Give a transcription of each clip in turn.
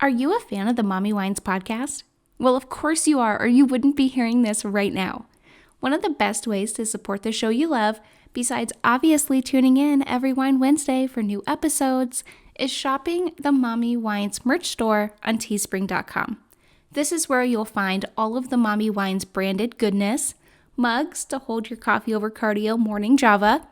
Are you a fan of the Mommy Wines podcast? Well, of course you are, or you wouldn't be hearing this right now. One of the best ways to support the show you love, besides obviously tuning in every Wine Wednesday for new episodes, is shopping the Mommy Wines merch store on teespring.com. This is where you'll find all of the Mommy Wines branded goodness, mugs to hold your coffee over cardio morning Java,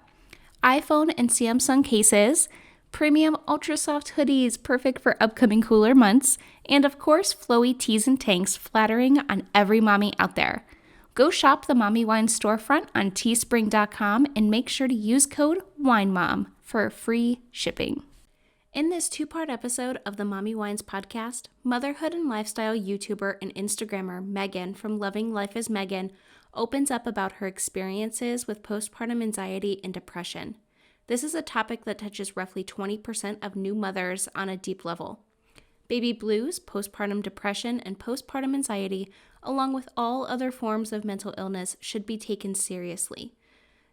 iPhone and Samsung cases, premium ultra soft hoodies perfect for upcoming cooler months, and of course, flowy tees and tanks flattering on every mommy out there. Go shop the Mommy Wine storefront on teespring.com and make sure to use code WINEMOM for free shipping. In this two-part episode of the Mommy Wines podcast, motherhood and lifestyle YouTuber and Instagrammer Megan from Loving Life as Megan opens up about her experiences with postpartum anxiety and depression. This is a topic that touches roughly 20% of new mothers on a deep level. Baby blues, postpartum depression, and postpartum anxiety, along with all other forms of mental illness, should be taken seriously.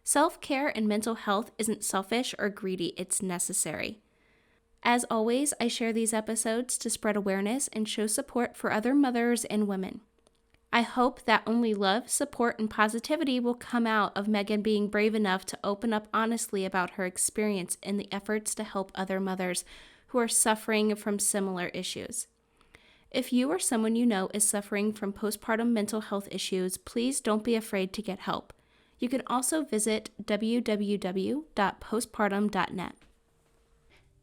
Self-care and mental health isn't selfish or greedy, it's necessary. As always, I share these episodes to spread awareness and show support for other mothers and women. I hope that only love, support, and positivity will come out of Megan being brave enough to open up honestly about her experience in the efforts to help other mothers who are suffering from similar issues. If you or someone you know is suffering from postpartum mental health issues, please don't be afraid to get help. You can also visit www.postpartum.net.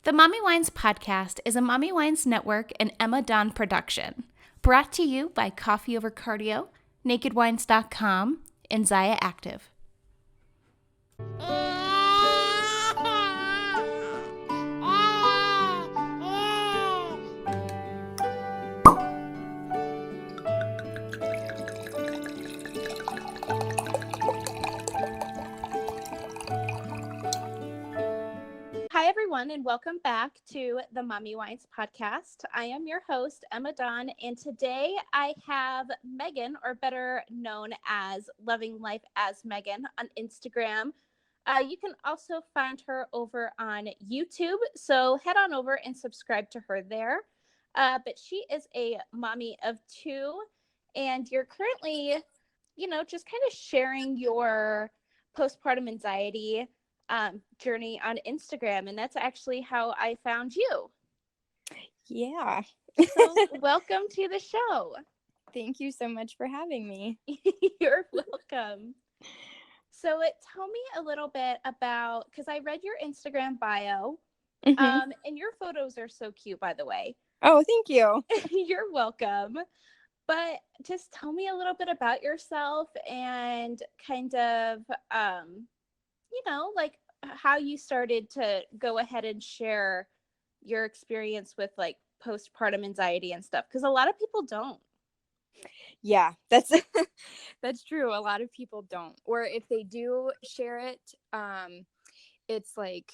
The Mommy Wines podcast is a Mommy Wines Network and Emma Dawn production. Brought to you by Coffee Over Cardio, NakedWines.com, and Zaya Active. Hi, everyone, and welcome back to the Mommy Wines podcast. I am your host, Emma Dawn, and today I have Megan, or better known as Loving Life as Megan, on Instagram. You can also find her over on YouTube, so head on over and subscribe to her there. But she is a mommy of two, and you're currently, just kind of sharing your postpartum anxiety journey on Instagram, and that's actually how I found you. Yeah. So welcome to the show. Thank you so much for having me. You're welcome. So tell me a little bit about, because I read your Instagram bio, and your photos are so cute, by the way. Oh, thank you. You're welcome. But just tell me a little bit about yourself and kind of, like how you started to go ahead and share your experience with like postpartum anxiety and stuff, because a lot of people don't. Yeah, that's true. A lot of people don't, or if they do share it, it's like,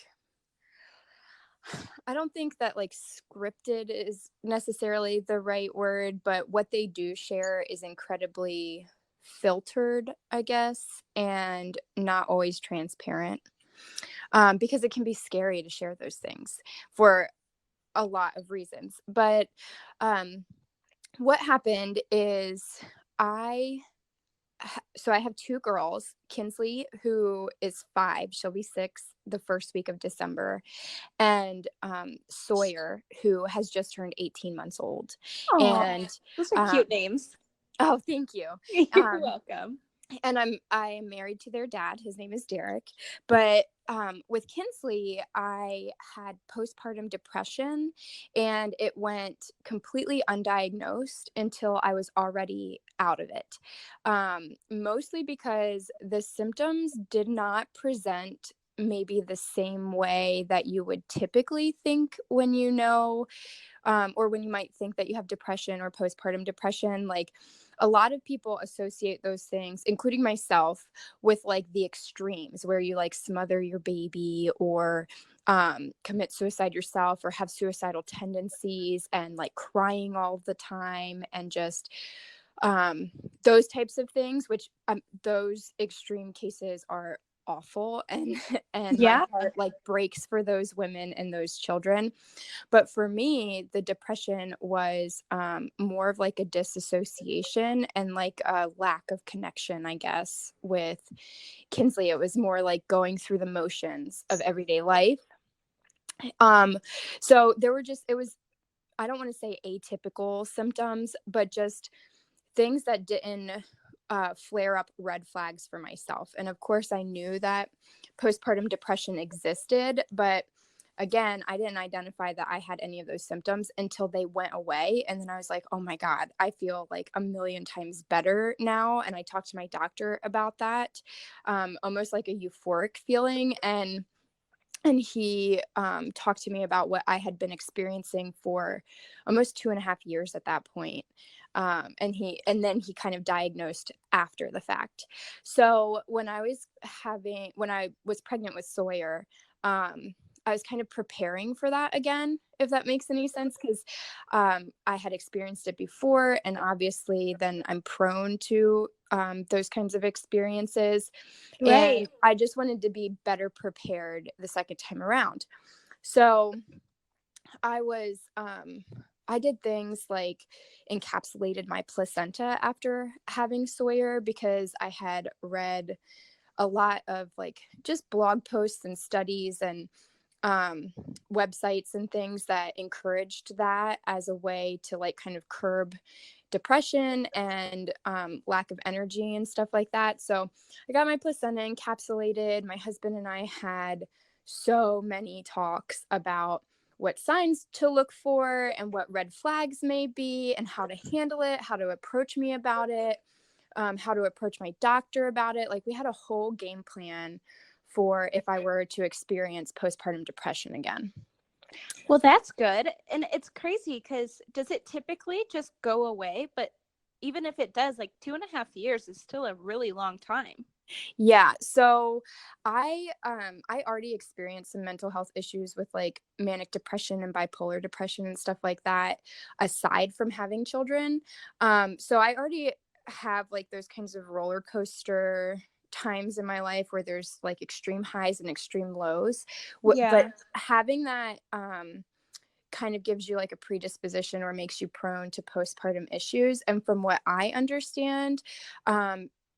I don't think that like scripted is necessarily the right word, but what they do share is incredibly filtered, I guess, and not always transparent. Because it can be scary to share those things for a lot of reasons. But what happened is I have two girls, Kinsley, who is 5, she'll be 6 the first week of December, and Sawyer, who has just turned 18 months old. Aww, and those are cute names. Oh, thank you. You're welcome. And I am married to their dad. His name is Derek. But with Kinsley, I had postpartum depression, and it went completely undiagnosed until I was already out of it. Mostly because the symptoms did not present maybe the same way that you would typically think when you know, or when you might think that you have depression or postpartum depression. Like, a lot of people associate those things, including myself, with like the extremes where you like smother your baby or commit suicide yourself or have suicidal tendencies and like crying all the time and just those types of things, which those extreme cases are awful, and and my Yeah. heart like breaks for those women and those children. But for me, the depression was more of like a disassociation and like a lack of connection, I guess, with Kinsley. It was more like going through the motions of everyday life. So there were just, it was, I don't want to say atypical symptoms, but just things that didn't flare up red flags for myself. And of course, I knew that postpartum depression existed, but again, I didn't identify that I had any of those symptoms until they went away. And then I was like, oh my God, I feel like a million times better now. And I talked to my doctor about that, almost like a euphoric feeling. And he talked to me about what I had been experiencing for almost 2.5 years at that point. And then he kind of diagnosed after the fact. So when I was pregnant with Sawyer, I was kind of preparing for that again, if that makes any sense, because I had experienced it before, and obviously then I'm prone to those kinds of experiences. Right. And I just wanted to be better prepared the second time around. So I did things like encapsulated my placenta after having Sawyer, because I had read a lot of like just blog posts and studies and websites and things that encouraged that as a way to like kind of curb depression and lack of energy and stuff like that. So I got my placenta encapsulated. My husband and I had so many talks about what signs to look for and what red flags may be and how to handle it, how to approach me about it, how to approach my doctor about it. Like we had a whole game plan for if I were to experience postpartum depression again. Well, that's good. And it's crazy because does it typically just go away? But even if it does, like 2.5 years is still a really long time. Yeah. So I already experienced some mental health issues with like manic depression and bipolar depression and stuff like that, aside from having children. So I already have like those kinds of roller coaster times in my life where there's like extreme highs and extreme lows. Yeah. But having that kind of gives you like a predisposition or makes you prone to postpartum issues. And from what I understand,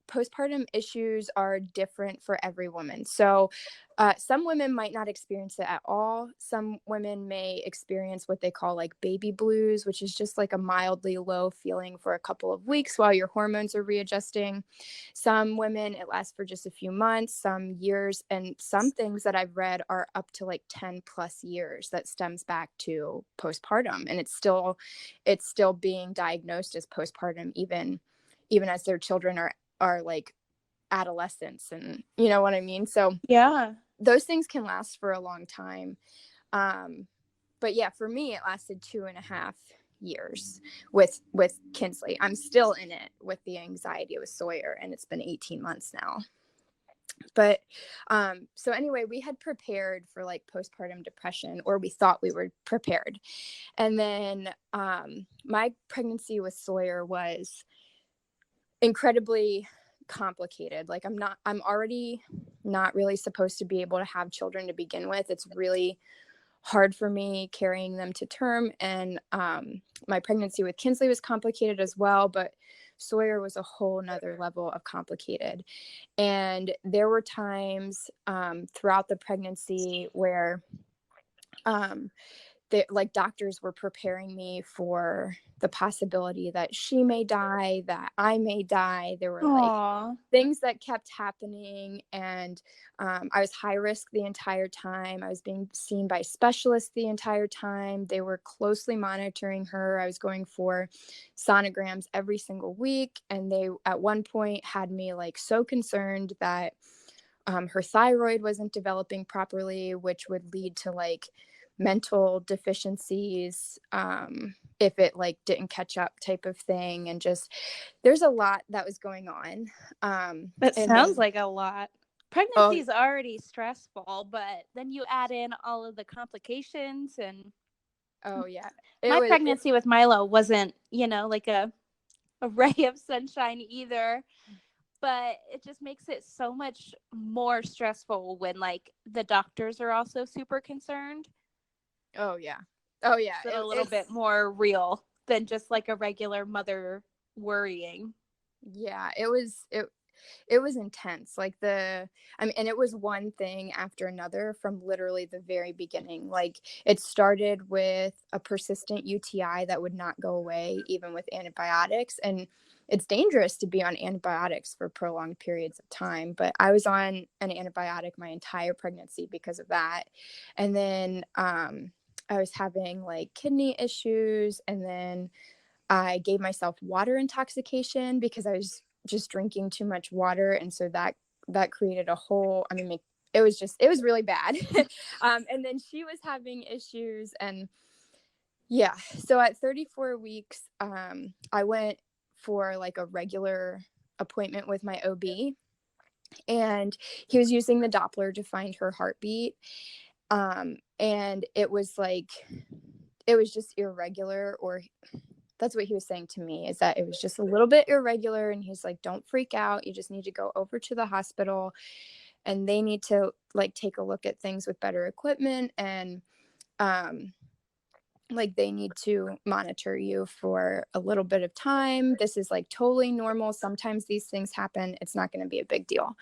postpartum issues are different for every woman. So some women might not experience it at all. Some women may experience what they call like baby blues, which is just like a mildly low feeling for a couple of weeks while your hormones are readjusting. Some women, it lasts for just a few months, some years, and some things that I've read are up to like 10 plus years that stems back to postpartum. And it's still being diagnosed as postpartum, even as their children are like adolescents, and you know what I mean? So Yeah. those things can last for a long time. But yeah, for me, it lasted 2.5 years with Kinsley. I'm still in it with the anxiety with Sawyer, and it's been 18 months now. But so anyway, we had prepared for like postpartum depression, or we thought we were prepared. And then my pregnancy with Sawyer was incredibly complicated. Like I'm already not really supposed to be able to have children to begin with. It's really hard for me carrying them to term. And my pregnancy with Kinsley was complicated as well, but Sawyer was a whole nother level of complicated. And there were times throughout the pregnancy where like doctors were preparing me for the possibility that she may die, that I may die. There were like Aww. things that kept happening, and I was high risk the entire time. I was being seen by specialists the entire time. They were closely monitoring her. I was going for sonograms every single week, and they at one point had me like so concerned that her thyroid wasn't developing properly, which would lead to like mental deficiencies if it like didn't catch up type of thing. And just there's a lot that was going on. That And sounds then, like a lot. Pregnancy is already stressful, but then you add in all of the complications. And oh yeah, my pregnancy with Milo wasn't, like a ray of sunshine either. but it just makes it so much more stressful when like the doctors are also super concerned. Oh yeah. Oh yeah. It's a little bit more real than just like a regular mother worrying. Yeah, it was intense. Like I mean, and it was one thing after another from literally the very beginning. Like it started with a persistent UTI that would not go away even with antibiotics, and it's dangerous to be on antibiotics for prolonged periods of time, but I was on an antibiotic my entire pregnancy because of that. And then I was having like kidney issues, and then I gave myself water intoxication because I was just drinking too much water, and so that created a whole. I mean, it was really bad. And then she was having issues, and yeah. So at 34 weeks, I went for like a regular appointment with my OB, and he was using the Doppler to find her heartbeat. And it was like it was just irregular, or that's what he was saying to me, is that it was just a little bit irregular, and he's like, don't freak out, you just need to go over to the hospital and they need to like take a look at things with better equipment, and like they need to monitor you for a little bit of time. This is like totally normal, sometimes these things happen, it's not going to be a big deal.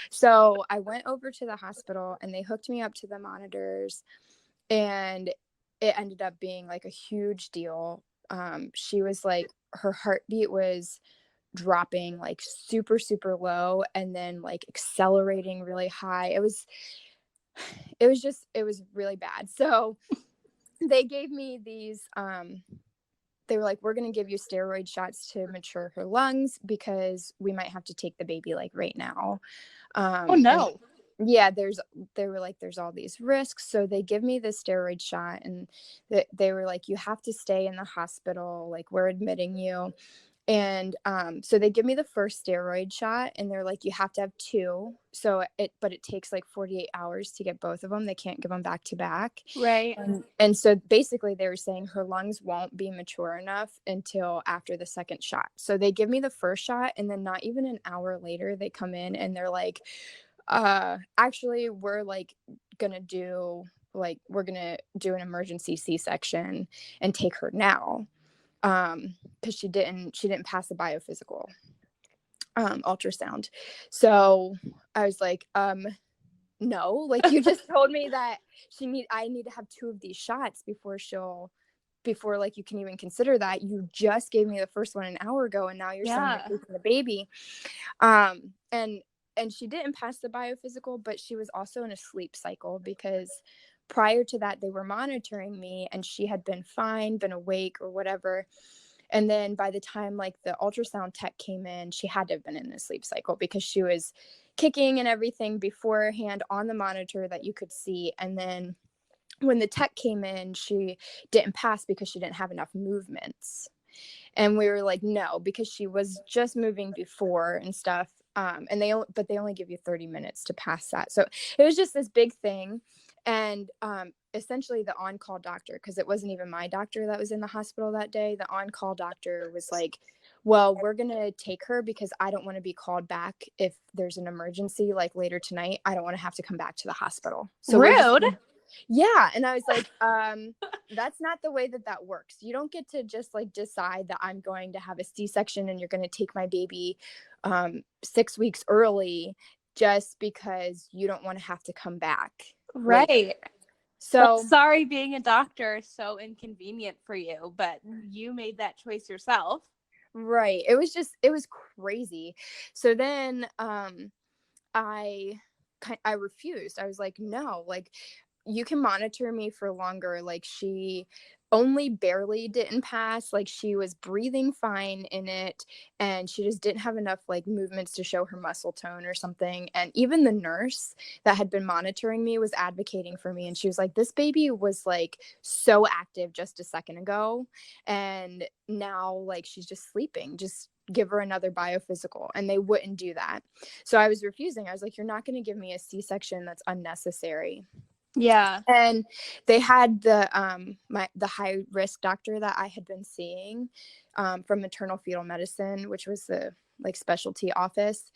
So I went over to the hospital and they hooked me up to the monitors, and it ended up being like a huge deal. She was like, her heartbeat was dropping like super, super low and then like accelerating really high. It was really bad. So they gave me these, they were like, we're going to give you steroid shots to mature her lungs because we might have to take the baby like right now. Oh no. Yeah, they were like, there's all these risks. So they give me the steroid shot, and they were like, you have to stay in the hospital, like we're admitting you. And so they give me the first steroid shot, and they're like, you have to have two. But it takes like 48 hours to get both of them. They can't give them back to back. Right. And so basically they were saying her lungs won't be mature enough until after the second shot. So they give me the first shot, and then not even an hour later, they come in and they're like, actually we're like gonna do we're gonna do an emergency C-section and take her now, because she didn't pass the biophysical ultrasound. So I was like, no, like you just told me that I need to have two of these shots before like you can even consider that. You just gave me the first one an hour ago, and now you're saying you're taking the baby. And she didn't pass the biophysical, but she was also in a sleep cycle because prior to that they were monitoring me, and she had been fine, been awake or whatever. And then by the time like the ultrasound tech came in, she had to have been in a sleep cycle because she was kicking and everything beforehand on the monitor that you could see. And then when the tech came in, she didn't pass because she didn't have enough movements. And we were like, no, because she was just moving before and stuff. And they only give you 30 minutes to pass that. So it was just this big thing. And essentially the on-call doctor, because it wasn't even my doctor that was in the hospital that day, the on-call doctor was like, well, we're going to take her because I don't want to be called back if there's an emergency like later tonight. I don't want to have to come back to the hospital. So rude. Yeah. And I was like, that's not the way that works. You don't get to just like decide that I'm going to have a C-section and you're going to take my baby 6 weeks early just because you don't want to have to come back. Right. Later. So well, sorry being a doctor is so inconvenient for you, but you made that choice yourself. Right. It was crazy. So then I refused. I was like, no, like you can monitor me for longer. Like she only barely didn't pass, like she was breathing fine in it, and she just didn't have enough like movements to show her muscle tone or something. And even the nurse that had been monitoring me was advocating for me, and she was like, this baby was like so active just a second ago, and now like she's just sleeping, just give her another biophysical. And they wouldn't do that. So I was refusing. I was like, you're not going to give me a C-section that's unnecessary. Yeah. And they had the high risk doctor that I had been seeing from maternal fetal medicine, which was the like specialty office,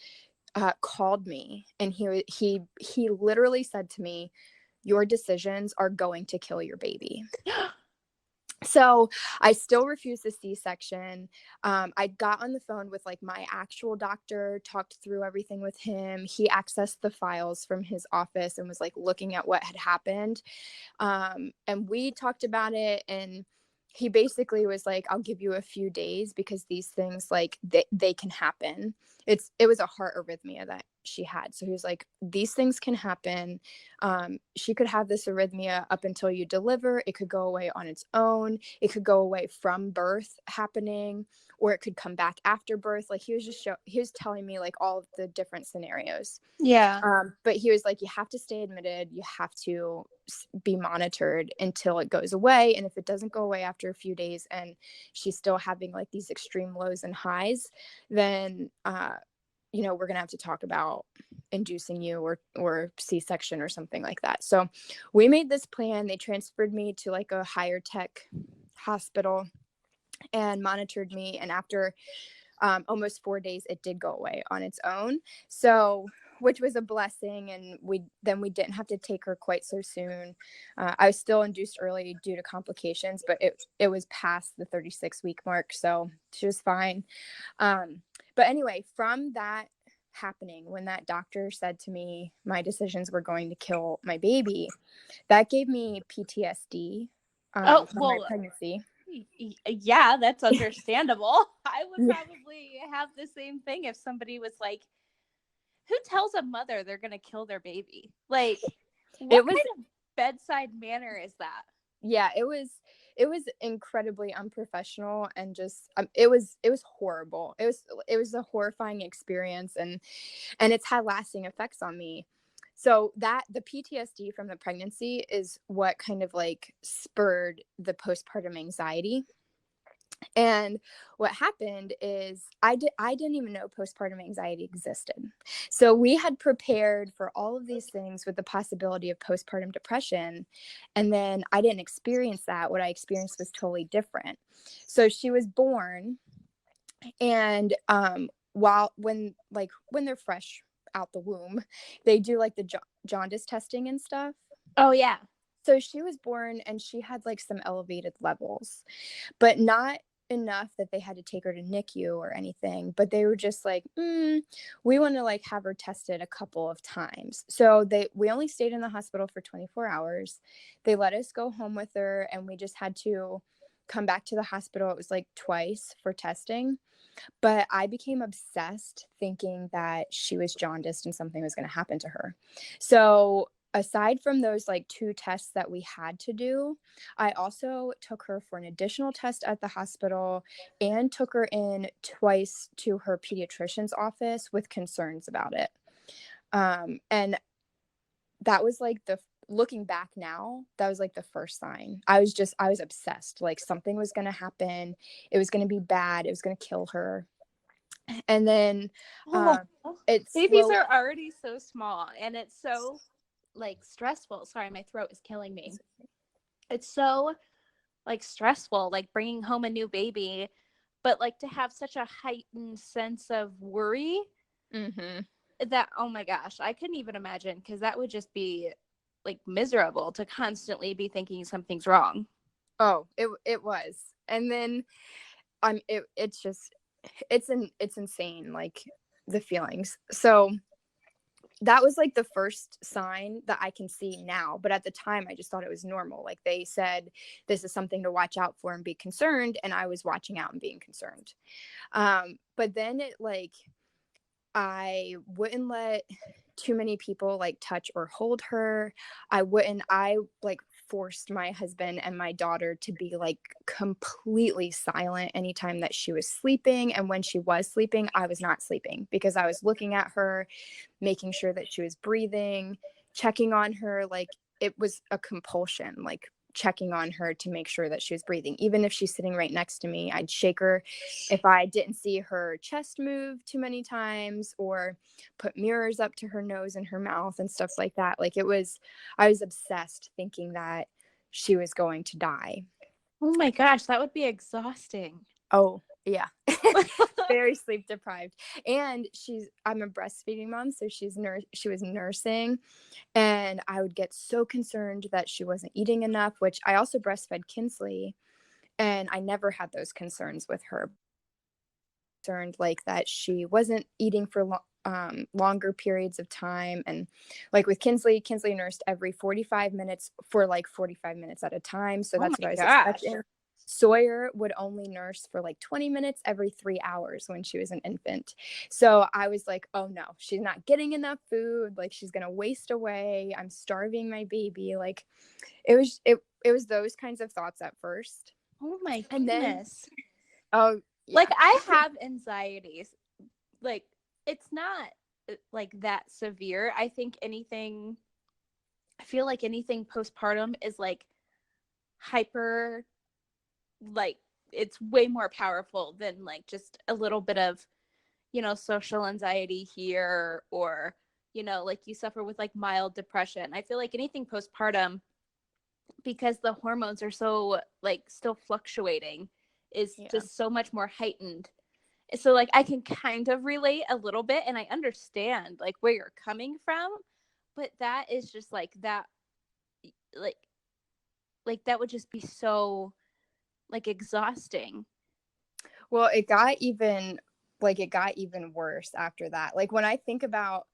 called me, and he literally said to me, your decisions are going to kill your baby. So I still refused the C-section. I got on the phone with like my actual doctor, talked through everything with him. He accessed the files from his office and was like looking at what had happened. And we talked about it, and he basically was like, I'll give you a few days because these things, like, they can happen. It was a heart arrhythmia that she had. So he was like, these things can happen. She could have this arrhythmia up until you deliver. It could go away on its own. It could go away from birth happening, or it could come back after birth. Like, he was telling me like all of the different scenarios. Yeah. But he was like, you have to stay admitted. You have to be monitored until it goes away. And if it doesn't go away after a few days and she's still having like these extreme lows and highs, then, we're going to have to talk about inducing you or C-section or something like that. So we made this plan. They transferred me to like a higher tech hospital and monitored me. And after almost 4 days, it did go away on its own. So, which was a blessing. And we didn't have to take her quite so soon. I was still induced early due to complications, but it was past the 36-week mark. So she was fine. But anyway, from that happening, when that doctor said to me my decisions were going to kill my baby, that gave me PTSD from my pregnancy. Yeah, that's understandable. I would Yeah. probably have the same thing if somebody was like, who tells a mother they're going to kill their baby? Like, what kind of bedside manner is that? Yeah, it was incredibly unprofessional, and just it was horrible. It was a horrifying experience, and it's had lasting effects on me. So that the PTSD from the pregnancy is what kind of like spurred the postpartum anxiety. And what happened is I didn't even know postpartum anxiety existed. So we had prepared for all of these things with the possibility of postpartum depression. And then I didn't experience that. What I experienced was totally different. So she was born, and when they're fresh out the womb, they do like the jaundice testing and stuff. Oh, yeah. So she was born and she had like some elevated levels, but not enough that they had to take her to NICU or anything. But they were just like, we want to like have her tested a couple of times. So we only stayed in the hospital for 24 hours. They let us go home with her, and we just had to come back to the hospital. It was like twice for testing. But I became obsessed thinking that she was jaundiced and something was going to happen to her. So aside from those like 2 tests that we had to do, I also took her for an additional test at the hospital and took her in twice to her pediatrician's office with concerns about it. And that was like looking back now, that was like the first sign. I was obsessed. Like, something was going to happen. It was going to be bad. It was going to kill her. And then babies are already so small, and it's so like stressful. Sorry, my throat is killing me. It's so like stressful, like bringing home a new baby, but like to have such a heightened sense of worry that, oh my gosh, I couldn't even imagine, because that would just be like miserable to constantly be thinking something's wrong. Oh, it was. And then it's insane, like the feelings. So that was like the first sign that I can see now. But at the time, I just thought it was normal. Like, they said, this is something to watch out for and be concerned. And I was watching out and being concerned. But then I wouldn't let too many people like touch or hold her. I like forced my husband and my daughter to be like completely silent anytime that she was sleeping. And when she was sleeping, I was not sleeping, because I was looking at her, making sure that she was breathing, checking on her. Like, it was a compulsion, like checking on her to make sure that she was breathing. Even if she's sitting right next to me, I'd shake her if I didn't see her chest move too many times, or put mirrors up to her nose and her mouth and stuff like that. Like, I was obsessed thinking that she was going to die. Oh my gosh, that would be exhausting. Oh, Yeah. Very sleep deprived. And I'm a breastfeeding mom, so she was nursing, and I would get so concerned that she wasn't eating enough, which I also breastfed Kinsley, and I never had those concerns with her. Concerned like that she wasn't eating for longer periods of time, and like with Kinsley nursed every 45 minutes for like 45 minutes at a time, so that's what I was expecting. Sawyer would only nurse for like 20 minutes every 3 hours when she was an infant. So I was like, oh no, she's not getting enough food, like she's gonna waste away, I'm starving my baby. Like it was those kinds of thoughts at first. Oh my goodness. Oh yeah. Like I have anxieties. Like it's not like that severe. I feel like anything postpartum is like hyper, like it's way more powerful than like just a little bit of, social anxiety here, or, like you suffer with like mild depression. I feel like anything postpartum, because the hormones are so like still fluctuating, is just so much more heightened. So like I can kind of relate a little bit, and I understand like where you're coming from, but that is just like that, like that would just be so like exhausting. Well, it got even worse after that. Like when I think about,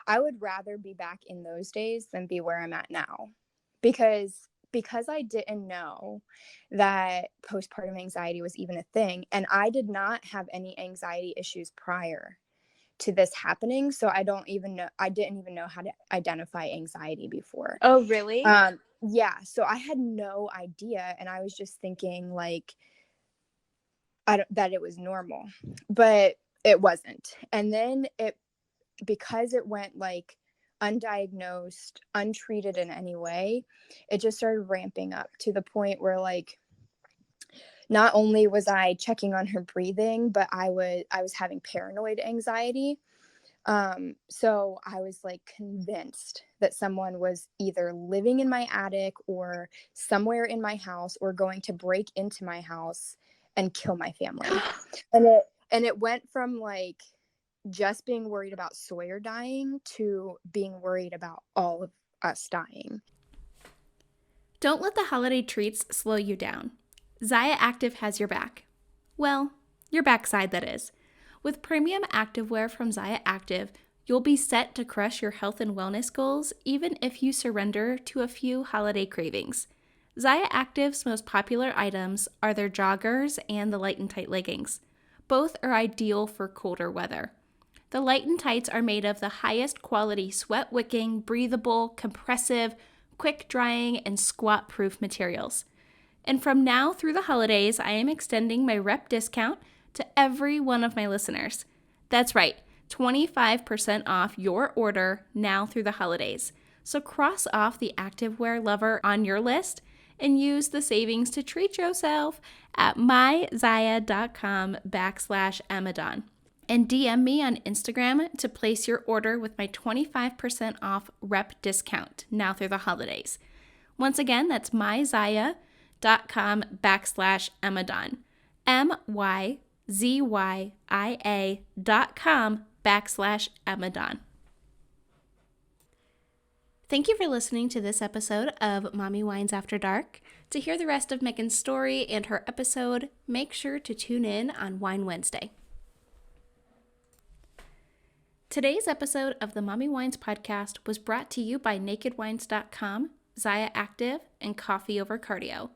I would rather be back in those days than be where I'm at now, because I didn't know that postpartum anxiety was even a thing, and I did not have any anxiety issues prior to this happening, so I didn't even know how to identify anxiety before. Oh, really? Yeah, so I had no idea, and I was just thinking like that it was normal, but it wasn't. And then because it went like undiagnosed, untreated in any way, it just started ramping up to the point where like not only was I checking on her breathing, but I was having paranoid anxiety. So I was like convinced that someone was either living in my attic or somewhere in my house, or going to break into my house and kill my family. And it went from like just being worried about Sawyer dying to being worried about all of us dying. Don't let the holiday treats slow you down. Zyia Active has your back. Well, your backside, that is. With premium activewear from Zyia Active, you'll be set to crush your health and wellness goals even if you surrender to a few holiday cravings. Zyia Active's most popular items are their joggers and the Light and Tight leggings. Both are ideal for colder weather. The Light and Tights are made of the highest quality sweat-wicking, breathable, compressive, quick-drying, and squat-proof materials. And from now through the holidays, I am extending my rep discount to every one of my listeners. That's right, 25% off your order now through the holidays. So cross off the activewear lover on your list and use the savings to treat yourself at myzyia.com/Amadon. And DM me on Instagram to place your order with my 25% off rep discount now through the holidays. Once again, that's myzyia.com/Amadon. myzyia.com/Amadon. Thank you for listening to this episode of Mommy Wines After Dark. To hear the rest of Megan's story and her episode, make sure to tune in on Wine Wednesday. Today's episode of the Mommy Wines podcast was brought to you by NakedWines.com, Zyia Active, and Coffee Over Cardio.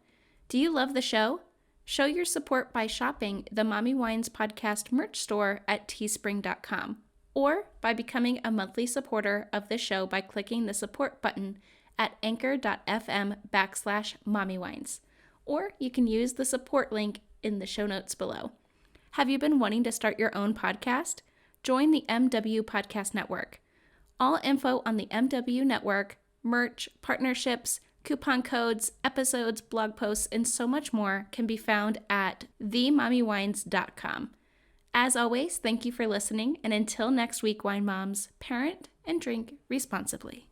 Do you love the show? Show your support by shopping the Mommy Wines podcast merch store at teespring.com, or by becoming a monthly supporter of the show by clicking the support button at anchor.fm/mommywines. Or you can use the support link in the show notes below. Have you been wanting to start your own podcast? Join the MW Podcast Network. All info on the MW Network, merch, partnerships, coupon codes, episodes, blog posts, and so much more can be found at themommywines.com. As always, thank you for listening, and until next week, wine moms, parent and drink responsibly.